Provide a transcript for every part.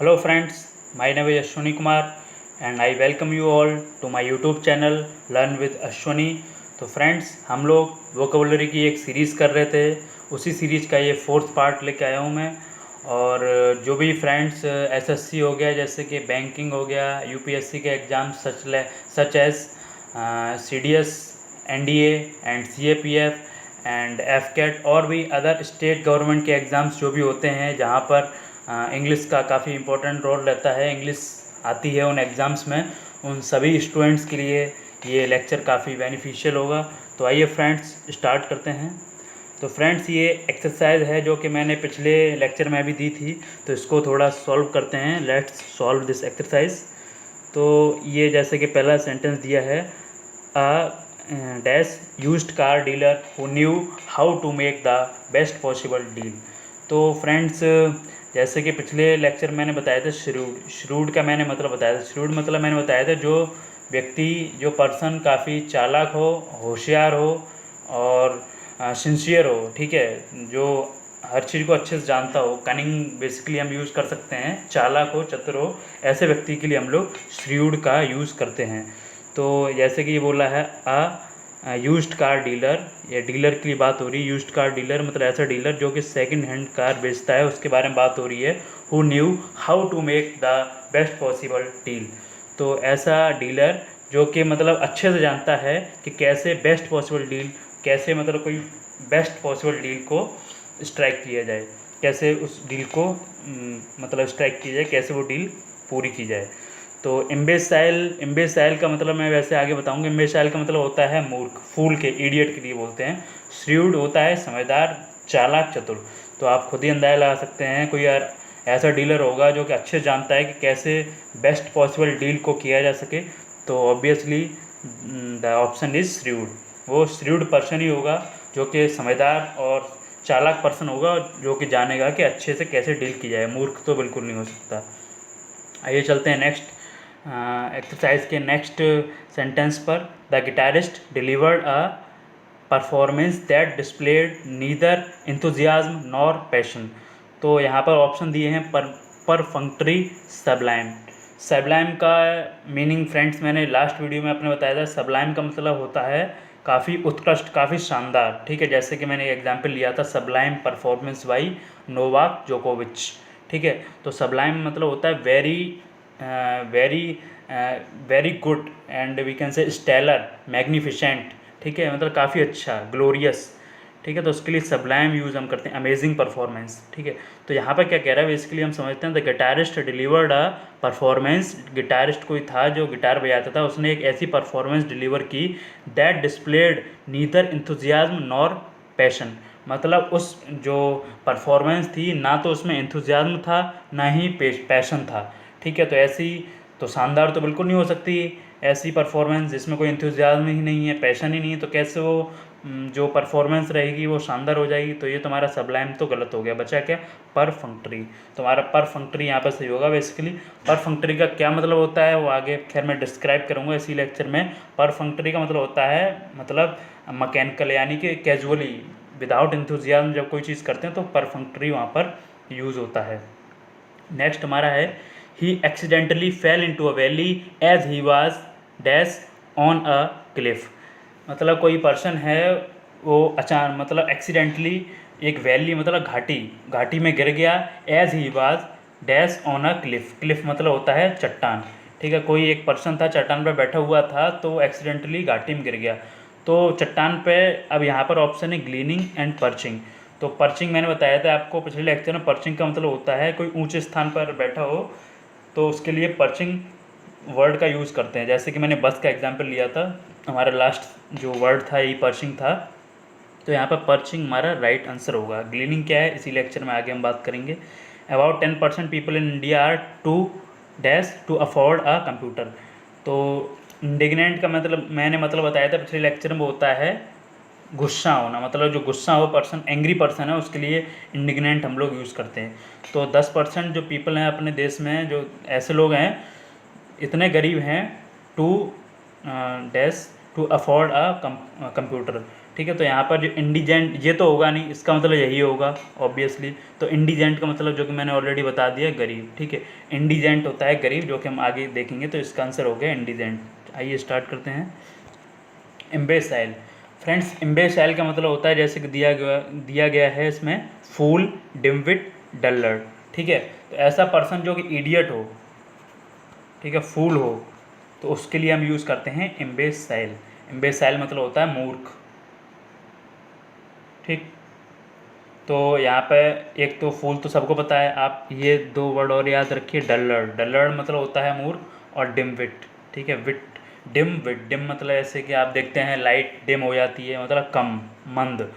Hello friends, my name is Ashwani Kumar and I welcome you all to my YouTube channel Learn with Ashwani। तो friends, हम लोग vocabulary की एक series कर रहे थे, उसी सीरीज़ का ये फोर्थ पार्ट लेके आया हूँ मैं। और जो भी फ्रेंड्स एसएससी हो गया, जैसे कि बैंकिंग हो गया, यूपीएससी के exam such as CDS, NDA and CAPF and AFCAT और भी अदर स्टेट गवर्नमेंट के एग्ज़ाम्स जो भी होते हैं जहाँ पर इंग्लिश का काफ़ी इम्पोर्टेंट रोल रहता है, इंग्लिश आती है उन एग्ज़ाम्स में, उन सभी स्टूडेंट्स के लिए ये लेक्चर काफ़ी बेनिफिशियल होगा। तो आइए फ्रेंड्स स्टार्ट करते हैं। तो फ्रेंड्स, ये एक्सरसाइज है जो कि मैंने पिछले लेक्चर में भी दी थी, तो इसको थोड़ा सॉल्व करते हैं। Let's solve this exercise. तो ये जैसे कि पहला सेंटेंस दिया है, a dash used car dealer who knew how to make the best possible deal. तो फ्रेंड्स, जैसे कि पिछले लेक्चर मैंने बताया था श्रूड का मैंने मतलब बताया था। श्रूड मतलब मैंने बताया था जो व्यक्ति, जो पर्सन काफ़ी चालाक हो, होशियार हो और सिंसियर हो, ठीक है, जो हर चीज़ को अच्छे से जानता हो। कनिंग बेसिकली हम यूज़ कर सकते हैं, चालाक हो, चतुर हो, ऐसे व्यक्ति के लिए हम लोग श्रूड का यूज़ करते हैं। तो जैसे कि ये बोला है यूज्ड कार डीलर, ये डीलर की बात हो रही है। यूज्ड कार डीलर मतलब ऐसा डीलर जो कि सेकंड हैंड कार बेचता है, उसके बारे में बात हो रही है। Who knew how to make the best possible deal. तो ऐसा डीलर जो कि मतलब अच्छे से जानता है कि कैसे बेस्ट पॉसिबल डील, कैसे मतलब कोई बेस्ट पॉसिबल डील को स्ट्राइक किया जाए, कैसे उस डील को मतलब स्ट्राइक किया जाए, कैसे वो डील पूरी की जाए। तो इम्बेसाइल का मतलब मैं वैसे आगे बताऊंगा। इम्बेसाइल का मतलब होता है मूर्ख, फूल के, इडियट के लिए बोलते हैं। श्रीव्ड होता है समझदार, चालाक, चतुर। तो आप खुद ही अंदाजा लगा सकते हैं, कोई यार ऐसा डीलर होगा जो कि अच्छे जानता है कि कैसे बेस्ट पॉसिबल डील को किया जा सके। तो ऑब्वियसली द ऑप्शन इज श्रीव्ड। वो श्रीव्ड पर्सन ही होगा जो कि समझदार और चालाक पर्सन होगा, जो कि जानेगा कि अच्छे से कैसे डील की जाए। मूर्ख तो बिल्कुल नहीं हो सकता। आइए चलते हैं नेक्स्ट एक्सरसाइज के नेक्स्ट सेंटेंस पर। The guitarist delivered a performance that displayed neither enthusiasm nor passion. तो यहाँ पर ऑप्शन दिए हैं परफंक्टरी, सबलाइम। सबलाइम का मीनिंग फ्रेंड्स मैंने लास्ट वीडियो में अपने बताया था। सबलाइम का मतलब होता है काफ़ी उत्कृष्ट, काफ़ी शानदार, ठीक है। जैसे कि मैंने एग्जाम्पल लिया था सबलाइम परफॉर्मेंस बाई नोवाक जोकोविच, ठीक है। तो सबलाइम मतलब होता है very very very good and we can say stellar, magnificent, ठीक है, मतलब काफ़ी अच्छा, ग्लोरियस, ठीक है। तो उसके लिए सबलाइम यूज़ हम करते हैं, अमेजिंग परफॉर्मेंस, ठीक है। तो यहाँ पर क्या कह रहा है, बेसिकली हम समझते हैं the guitarist delivered a performance. Guitarist कोई था जो गिटार बजाता था, उसने एक ऐसी परफॉर्मेंस डिलीवर की that displayed neither enthusiasm nor passion. मतलब उस जो परफॉर्मेंस थी, ना तो उसमें इंथुजियाज्म था, ना ही पैशन था, ठीक है। तो ऐसी तो शानदार तो बिल्कुल नहीं हो सकती ऐसी परफॉर्मेंस जिसमें कोई इंथुजियाज्म ही नहीं है, पैशन ही नहीं है, तो कैसे वो जो परफॉर्मेंस रहेगी वो शानदार हो जाएगी। तो ये तुम्हारा सबलाइम तो गलत हो गया, बचा क्या, परफंक्टरी। तुम्हारा परफंक्टरी यहाँ पर सही होगा। बेसिकली परफंक्टरी का क्या मतलब होता है वो आगे खैर मैं डिस्क्राइब करूँगा इसी लेक्चर में। परफंक्टरी का मतलब होता है मतलब मैकेनिकल, यानी कि कैजुअली, विदाउट इंथुजियाज्म जब कोई चीज़ करते हैं तो परफंक्टरी वहाँ पर यूज़ होता है। नेक्स्ट हमारा है he accidentally fell into a valley as he was dash on a cliff. मतलब कोई पर्सन है वो अचानक मतलब एक्सीडेंटली एक वैली मतलब घाटी में गिर गया, as he was dash on a cliff. Cliff मतलब होता है चट्टान, ठीक है। कोई एक पर्सन था, चट्टान पर बैठा हुआ था, तो एक्सीडेंटली घाटी में गिर गया। तो चट्टान पे अब यहाँ पर ऑप्शन है ग्लीनिंग एंड पर्चिंग। तो पर्चिंग मैंने बताया था आपको पिछले लेक्चर में। पर्चिंग का मतलब होता है कोई ऊंचे स्थान पर बैठा हो, तो उसके लिए पर्चिंग वर्ड का यूज़ करते हैं। जैसे कि मैंने बस का एग्जांपल लिया था, हमारा लास्ट जो वर्ड था ये पर्चिंग था। तो यहाँ पर पर्चिंग हमारा राइट आंसर होगा। ग्लीनिंग क्या है इसी लेक्चर में आगे हम बात करेंगे। About 10% people in India are too dash to afford a computer. तो इंडिग्नेंट का मतलब मैंने मतलब बताया था पिछले लेक्चर में, होता है गुस्सा होना। मतलब जो गुस्सा हो पर्सन, एंग्री पर्सन है, उसके लिए इंडिग्नेंट हम लोग यूज़ करते हैं। तो 10% जो पीपल हैं अपने देश में, जो ऐसे लोग हैं, इतने गरीब हैं too dash to afford a computer, ठीक है। तो यहाँ पर जो इंडिजेंट, ये तो होगा नहीं, इसका मतलब यही होगा ऑब्वियसली। तो इंडिजेंट का मतलब जो कि मैंने ऑलरेडी बता दिया, गरीब, ठीक है। इंडिजेंट होता है गरीब, जो कि हम आगे देखेंगे। तो इसका आंसर हो गया इंडिजेंट। आइए स्टार्ट करते हैं। इम्बेसाइल, फ्रेंड्स इम्बेसाइल का मतलब होता है, जैसे कि दिया गया है इसमें, फूल, डिमविट, डल्लर, ठीक है। तो ऐसा पर्सन जो कि इडियट हो, ठीक है, फूल हो, तो उसके लिए हम यूज़ करते हैं इम्बेसाइल। इम्बेसाइल मतलब होता है मूर्ख, ठीक। तो यहाँ पे एक तो फूल तो सबको पता है, आप ये 2 वर्ड और याद रखिए। डल्लर, डल्लर मतलब होता है मूर्ख, और डिमविट, ठीक है, विट, डिम विट, डिम मतलब ऐसे कि आप देखते हैं लाइट डिम हो जाती है, मतलब कम, मंद।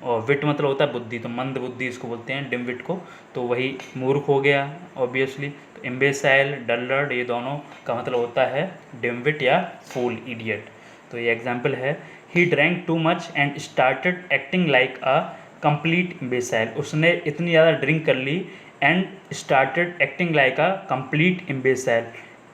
और विट मतलब होता है बुद्धि, तो मंद बुद्धि इसको बोलते हैं, डिम विट को। तो वही मूर्ख हो गया ऑब्वियसली। तो इम्बेसाइल, डल्लर, ये दोनों का मतलब होता है डिम विट या फूल, इडियट। तो ये एग्जाम्पल है। He drank too much and started acting like a complete imbecile, उसने इतनी ज़्यादा ड्रिंक कर ली, and started acting like a complete imbecile,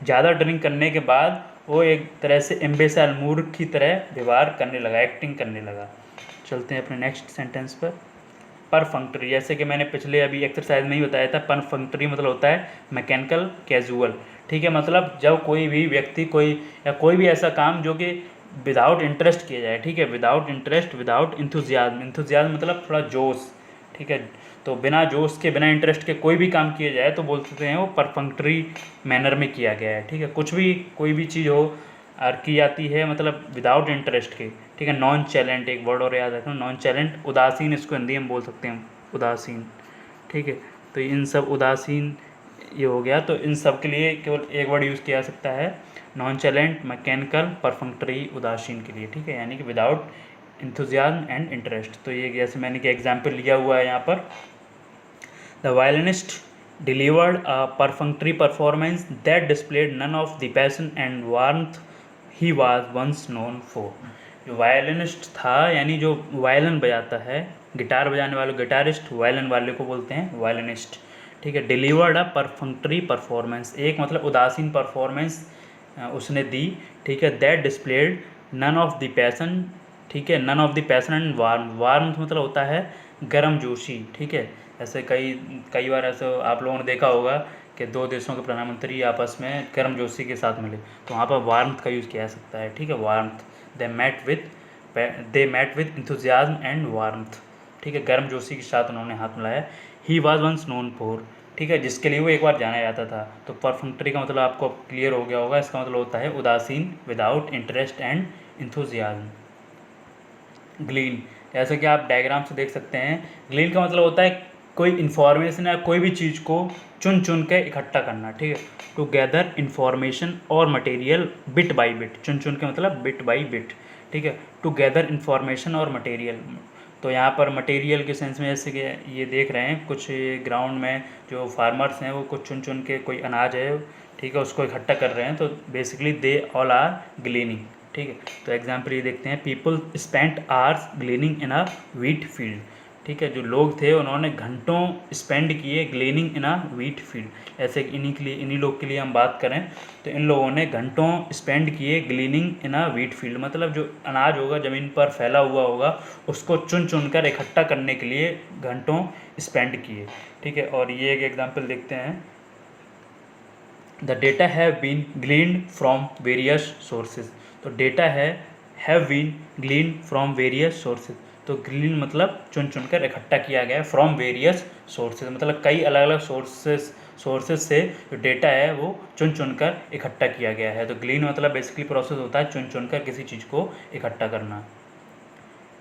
ज़्यादा ड्रिंक करने के बाद वो एक तरह से इम्बेसाइल, मूर्ख की तरह व्यवहार करने लगा, एक्टिंग करने लगा। चलते हैं अपने नेक्स्ट सेंटेंस पर। परफंक्टरी, जैसे कि मैंने पिछले अभी एक्सरसाइज में ही बताया था, परफंक्टरी मतलब होता है मैकेनिकल, कैजुअल, ठीक है। मतलब जब कोई भी व्यक्ति, कोई या कोई भी ऐसा काम जो कि विदाउट इंटरेस्ट किया जाए, ठीक है, without interest, without enthusiasm, enthusiasm मतलब थोड़ा जोश, ठीक है। तो बिना जोश के, बिना इंटरेस्ट के कोई भी काम किया जाए तो बोल सकते हैं वो परफंक्टरी मैनर में किया गया है, ठीक है। कुछ भी, कोई भी चीज़ हो और की जाती है मतलब विदाउट इंटरेस्ट के, ठीक है। नॉन चैलेंट, एक वर्ड और याद रखना, नॉन चैलेंट, उदासीन, इसको हिंदी में बोल सकते हैं उदासीन, ठीक है। तो इन सब उदासीन ये हो गया। तो इन सब के लिए केवल एक वर्ड यूज़ किया जा सकता है, नॉन चैलेंट, मैकेनिकल, परफंक्टरी, उदासीन के लिए, ठीक है, यानी कि विदाउट इंथुजियाज्म एंड इंटरेस्ट। तो ये जैसे मैंने कि एग्जाम्पल लिया हुआ है यहाँ पर, the violinist delivered a perfunctory performance that displayed none of the passion and warmth he was once known for। जो वायलिनिस्ट था, यानी जो वायलिन बजाता है, गिटार बजाने वाले, गिटारिस्ट, वायलिन वाले को बोलते हैं वायलिनिस्ट, ठीक है। डिलीवर्ड अ परफंक्टरी परफॉर्मेंस, एक मतलब उदासीन परफॉर्मेंस उसने दी, ठीक है। That displayed none of the passion, ठीक है, none of the passion and warm, warm मतलब होता है गर्म जोशी, ठीक है। ऐसे कई कई बार ऐसे आप लोगों ने देखा होगा कि 2 देशों के प्रधानमंत्री आपस में गर्मजोशी के साथ मिले, तो वहाँ पर वार्मथ का यूज़ किया जा सकता है, ठीक है, warmth. They met with enthusiasm and warmth, ठीक है, गर्मजोशी के साथ उन्होंने हाथ मिलाया। He was once known for, ठीक है, जिसके लिए वो एक बार जाना जाता था। तो परफंक्टरी का मतलब आपको क्लियर हो गया होगा, इसका मतलब होता है उदासीन, विदाउट इंटरेस्ट एंड इंथुजियाज्म। ग्लीन, जैसे कि आप डायग्राम से देख सकते हैं, ग्लीन का मतलब होता है कोई इन्फॉर्मेशन या कोई भी चीज़ को चुन चुन के इकट्ठा करना, ठीक है। टू गैदर इन्फॉर्मेशन और मटेरियल बिट बाई बिट, चुन चुन के मतलब बिट बाई बिट, ठीक है। टू गैदर इन्फॉर्मेशन और मटेरियल, तो यहाँ पर मटेरियल के सेंस में, जैसे कि ये देख रहे हैं कुछ ग्राउंड में जो फार्मर्स हैं वो कुछ चुन चुन के कोई अनाज है, ठीक है, उसको इकट्ठा कर रहे हैं। तो बेसिकली दे ऑल आर ग्लीनिंग, ठीक है। तो एग्जाम्पल ये देखते हैं, पीपल स्पेंट आवर्स ग्लीनिंग इन अ व्हीट फील्ड, ठीक है, जो लोग थे उन्होंने घंटों स्पेंड किए ग्लीनिंग इन अ व्हीट फील्ड। ऐसे इन्हीं लोग के लिए हम बात करें तो इन लोगों ने घंटों स्पेंड किए ग्लीनिंग इन अ व्हीट फील्ड, मतलब जो अनाज होगा ज़मीन पर फैला हुआ होगा उसको चुन चुन कर इकट्ठा करने के लिए घंटों स्पेंड किए, ठीक है। और ये एक एग्जाम्पल देखते हैं, the data have been gleaned from various sources, तो data have been gleaned from various sources, तो ग्लीन मतलब चुन चुन कर इकट्ठा किया गया, फ्रॉम वेरियस सोर्सेज मतलब कई अलग अलग सोर्सेज से जो डेटा है वो चुन चुन कर इकट्ठा किया गया है। तो ग्लीन मतलब बेसिकली प्रोसेस होता है चुन चुन कर किसी चीज़ को इकट्ठा करना।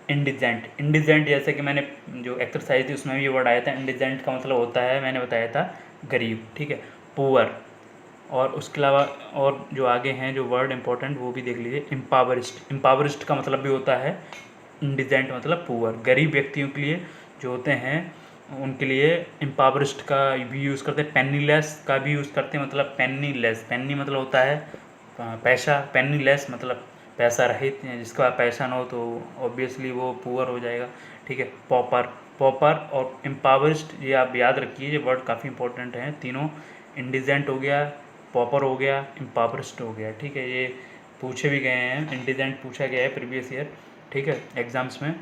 इंडिजेंट, इंडिजेंट जैसे कि मैंने जो एक्सरसाइज थी उसमें भी ये वर्ड आया था, इंडिजेंट का मतलब होता है, मैंने बताया था, गरीब, ठीक है। पुअर, और उसके अलावा और जो आगे हैं जो वर्ड इंपॉर्टेंट वो भी देख लीजिए। इम्पावरिस्ट, इम्पावरिस्ट का मतलब भी होता है इंडिजेंट मतलब पुअर, गरीब व्यक्तियों के लिए जो होते हैं उनके लिए इम्पावरिस्ट का भी यूज़ करते हैं, पेनीलेस का भी यूज़ करते हैं, मतलब पेनीलेस, पेनी मतलब होता है पैसा, पेनीलेस मतलब पैसा रहित, जिसका पैसा ना हो तो ऑब्वियसली वो पुअर हो जाएगा, ठीक है। पॉपर, पॉपर और इम्पावरिस्ट, ये आप याद रखिए, ये वर्ड काफ़ी इंपॉर्टेंट हैं तीनों। इंडिजेंट हो गया, पॉपर हो गया, इम्पावरिस्ट हो गया, ठीक है। ये पूछे भी गए हैं, इंडिजेंट पूछा गया है प्रीवियस ईयर, ठीक है, एग्ज़ाम्स में।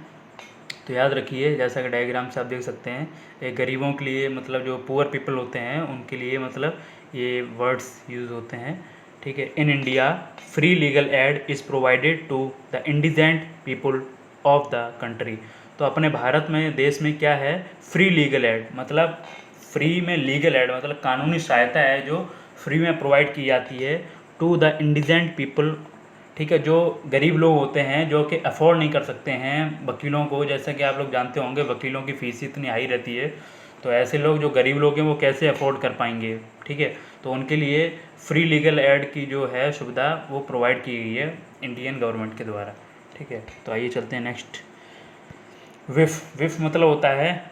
तो याद रखिए, जैसा कि डायग्राम से आप देख सकते हैं, ये गरीबों के लिए मतलब जो पुअर पीपल होते हैं उनके लिए मतलब ये वर्ड्स यूज़ होते हैं, ठीक है। In India free legal aid is provided to the indigent people of the country. तो अपने भारत में, देश में क्या है, फ्री लीगल एड मतलब फ्री में लीगल एड मतलब कानूनी सहायता है जो फ्री में प्रोवाइड की जाती है टू द इंडिजेंट पीपल, ठीक है। जो गरीब लोग होते हैं जो कि अफोर्ड नहीं कर सकते हैं वकीलों को, जैसा कि आप लोग जानते होंगे वकीलों की फ़ीस इतनी हाई रहती है, तो ऐसे लोग जो गरीब लोग हैं वो कैसे अफोर्ड कर पाएंगे, ठीक है। तो उनके लिए फ्री लीगल एड की जो है सुविधा वो प्रोवाइड की गई है इंडियन गवर्नमेंट के द्वारा, ठीक है। तो आइए चलते हैं नेक्स्ट। विफ मतलब होता है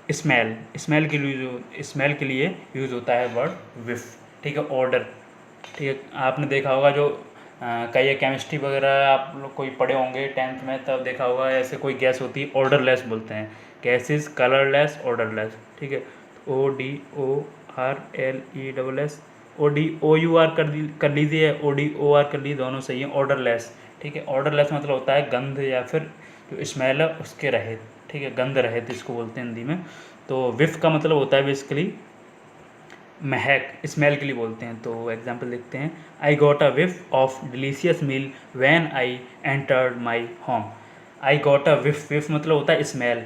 स्मेल, स्मेल के लिए यूज़ होता है वर्ड विफ, ठीक है। ऑर्डर, ठीक है। आपने देखा होगा जो कई केमिस्ट्री वगैरह आप लोग कोई पढ़े होंगे 10th में, तब देखा होगा ऐसे कोई गैस होती है ऑर्डरलेस बोलते हैं, गैसेस कलरलेस ऑर्डरलेस, ठीक है। ODORLESS, ODOUR कर लीजिए, ODOR कर लीजिए, दोनों सही है। ऑर्डरलेस, ठीक है। ऑर्डरलेस मतलब होता है गंध या फिर जो स्मेल है उसके रहित, ठीक है, गंध रहित इसको बोलते हैं हिंदी में। तो विफ का मतलब होता है बेसिकली महक, स्मेल के लिए बोलते हैं। तो एग्जांपल देखते हैं, I got a whiff of delicious meal when I entered my home. I got a whiff मतलब होता है स्मेल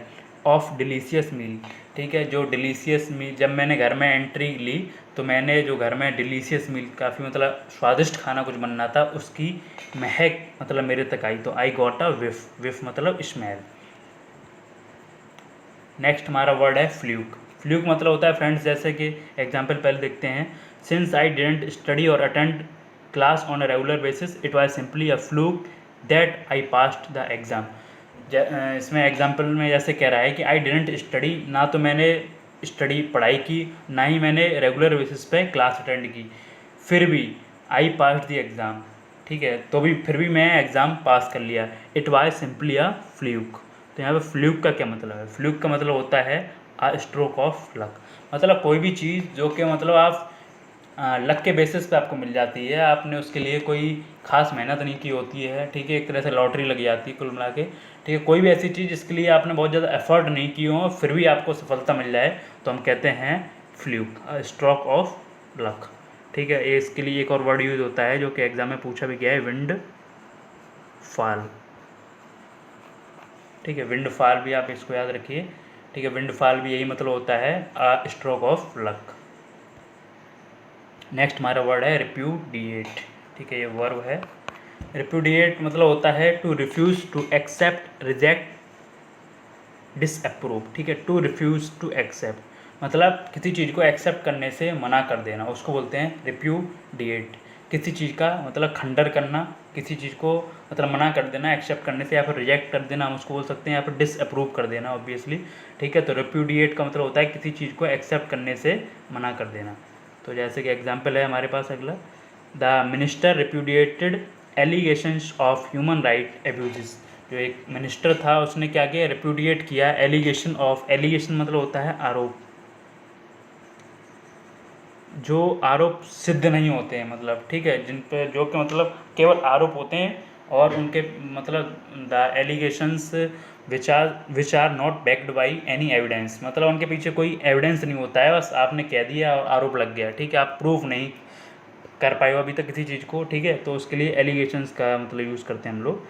ऑफ डिलीशियस मील, ठीक है। जो डिलीशियस मील, जब मैंने घर में एंट्री ली तो मैंने जो घर में डिलीशियस मील, काफ़ी मतलब स्वादिष्ट खाना कुछ बनना था, उसकी महक मतलब मेरे तक आई, तो आई गॉट अ विफ मतलब स्मेल। नेक्स्ट हमारा वर्ड है फ्लूक। फ्लूक मतलब होता है फ्रेंड्स, जैसे कि एग्जांपल पहले देखते हैं, सिंस आई डिडंट स्टडी और attend class on a regular basis it was simply a fluke that I passed the exam. इसमें एग्जांपल में जैसे कह रहा है कि आई डिडंट स्टडी, ना तो मैंने स्टडी पढ़ाई की, ना ही मैंने रेगुलर बेसिस पे क्लास अटेंड की, फिर भी आई पास द एग्ज़ाम, ठीक है, तो भी फिर भी मैं एग्ज़ाम पास कर लिया। It was simply a fluke. तो यहाँ पे फ्लूक का क्या मतलब है? फ्लूक का मतलब होता है आ स्ट्रोक ऑफ लक, मतलब कोई भी चीज़ जो कि मतलब आप लक के बेसिस पे आपको मिल जाती है, आपने उसके लिए कोई खास मेहनत नहीं की होती है, ठीक है, एक तरह से लॉटरी लग जाती है कुल मिला के, ठीक है। कोई भी ऐसी चीज़ जिसके लिए आपने बहुत ज़्यादा एफर्ट नहीं की हो फिर भी आपको सफलता मिल जाए तो हम कहते हैं फ्लूक, स्ट्रोक ऑफ लक, ठीक है। ये इसके लिए एक और वर्ड यूज़ होता है जो कि एग्जाम में पूछा भी गया है, विंड फॉल, ठीक है। विंड फॉल भी आप इसको याद रखिए, ठीक है। विंड फॉल भी यही मतलब होता है a stroke of luck. Next हमारा वर्ड है रिप्यूडिएट, ठीक है, ये वर्ब है। रिप्यूडिएट मतलब होता है to refuse, to accept, reject, disapprove, ठीक है। टू रिफ्यूज़, टू एक्सेप्ट मतलब किसी चीज़ को एक्सेप्ट करने से मना कर देना, उसको बोलते हैं रिप्यूडिएट। किसी चीज़ का मतलब खंडन करना, किसी चीज़ को मतलब मना कर देना एक्सेप्ट करने से, या फिर रिजेक्ट कर देना हम उसको बोल सकते हैं, या फिर डिसअप्रूव कर देना ऑब्वियसली, ठीक है। तो रिप्यूडिएट का मतलब होता है किसी चीज़ को एक्सेप्ट करने से मना कर देना। तो जैसे कि एग्जाम्पल है हमारे पास अगला, the minister repudiated allegations of human right abuses. जो एक मिनिस्टर था उसने क्या किया, रिप्यूडिएट किया एलिगेशन ऑफ, एलिगेशन मतलब होता है आरोप, जो आरोप सिद्ध नहीं होते हैं मतलब, ठीक है, जिन पे जो कि मतलब केवल आरोप होते हैं और उनके मतलब the allegations which are not backed by any evidence, मतलब उनके पीछे कोई एविडेंस नहीं होता है, बस आपने कह दिया और आरोप लग गया, ठीक है, आप प्रूफ नहीं कर पाए हो अभी तक किसी चीज़ को, ठीक है। तो उसके लिए एलिगेशंस का मतलब यूज़ करते हैं हम लोग।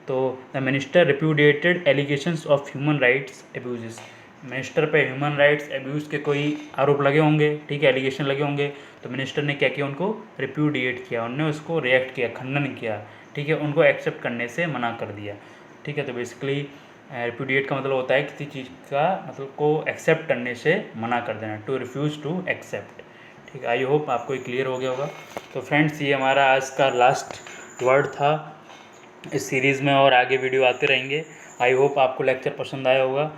तो the minister repudiated allegations of human rights abuses, minister पे ह्यूमन राइट्स एब्यूज़ के कोई आरोप लगे होंगे, ठीक है, एलिगेशन लगे होंगे, तो मिनिस्टर ने क्या किया, उनको रिप्यूडिएट किया, उन्होंने उसको रिएक्ट किया, खंडन किया, ठीक है, उनको एक्सेप्ट करने से मना कर दिया, ठीक है। तो बेसिकली रिप्यूडिएट का मतलब होता है किसी चीज़ का मतलब को एक्सेप्ट करने से मना कर देना, टू रिफ्यूज़ टू एक्सेप्ट, ठीक है। आई होप आपको ये क्लियर हो गया होगा। तो फ्रेंड्स ये हमारा आज का लास्ट वर्ड था इस सीरीज़ में, और आगे वीडियो आते रहेंगे। आई होप आपको लेक्चर पसंद आया होगा।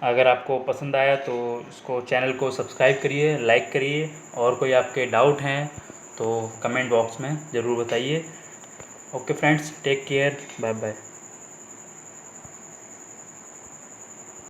अगर आपको पसंद आया तो इसको चैनल को सब्सक्राइब करिए, लाइक करिए, और कोई आपके डाउट हैं तो कमेंट बॉक्स में ज़रूर बताइए। Okay friends, take care, bye bye.